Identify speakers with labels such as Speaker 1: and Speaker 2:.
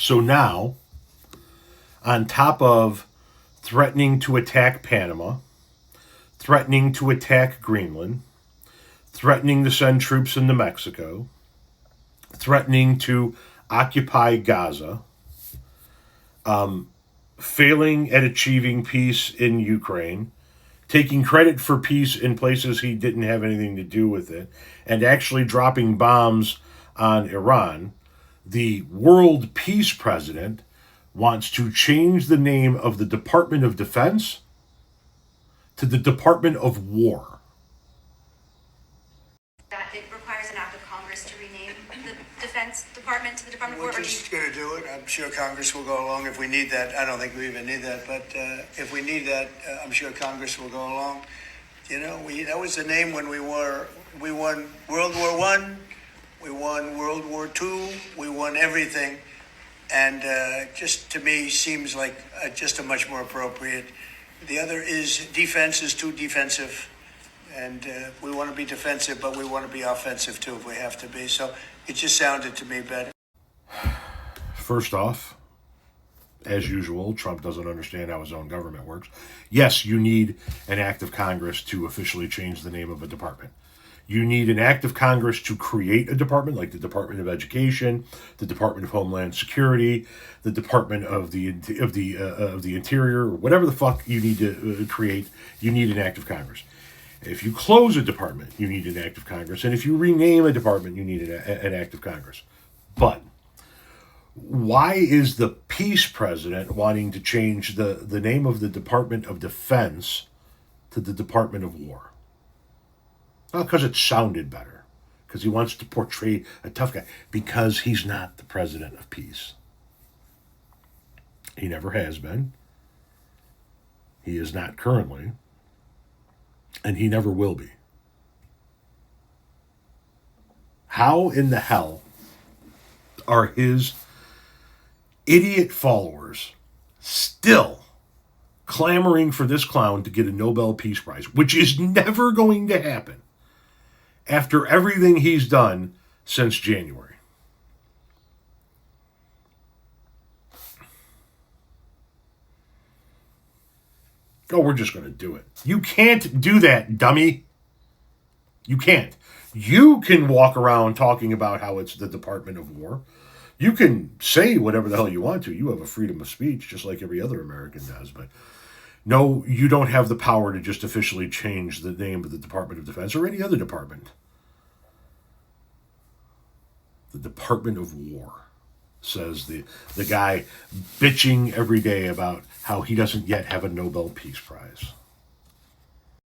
Speaker 1: So now, on top of threatening to attack Panama, threatening to attack Greenland, threatening to send troops into Mexico, threatening to occupy Gaza, failing at achieving peace in Ukraine, taking credit for peace in places he didn't have anything to do with it, and actually dropping bombs on Iran, the world peace president wants to change the name of the Department of Defense to the Department of War.
Speaker 2: That it requires an act of Congress to rename the Defense Department to the Department of War?
Speaker 3: We're just going to do it. I'm sure Congress will go along if we need that. I don't think we even need that, but if we need that, I'm sure Congress will go along. You know, that was the name when we won World War I, we won World War II, we won everything, and just to me seems like just a much more appropriate. The other is defense is too defensive, and we want to be defensive, but we want to be offensive too if we have to be. So it just sounded to me better.
Speaker 1: First off, as usual, Trump doesn't understand how his own government works. Yes, you need an act of Congress to officially change the name of a department. You need an act of Congress to create a department, like the Department of Education, the Department of Homeland Security, the Department of the Interior, or whatever the fuck you need to create. You need an act of Congress. If you close a department, you need an act of Congress, and if you rename a department, you need an act of Congress. But why is the peace president wanting to change the name of the Department of Defense to the Department of War? Not because it sounded better, because he wants to portray a tough guy, because he's not the president of peace. He never has been. He is not currently. And he never will be. How in the hell are his idiot followers still clamoring for this clown to get a Nobel Peace Prize, which is never going to happen after everything he's done since January? Oh, we're just going to do it. You can't do that, dummy. You can't. You can walk around talking about how it's the Department of War. You can say whatever the hell you want to. You have a freedom of speech, just like every other American does. But no, you don't have the power to just officially change the name of the Department of Defense or any other department. The Department of War, says the guy bitching every day about how he doesn't yet have a Nobel Peace Prize.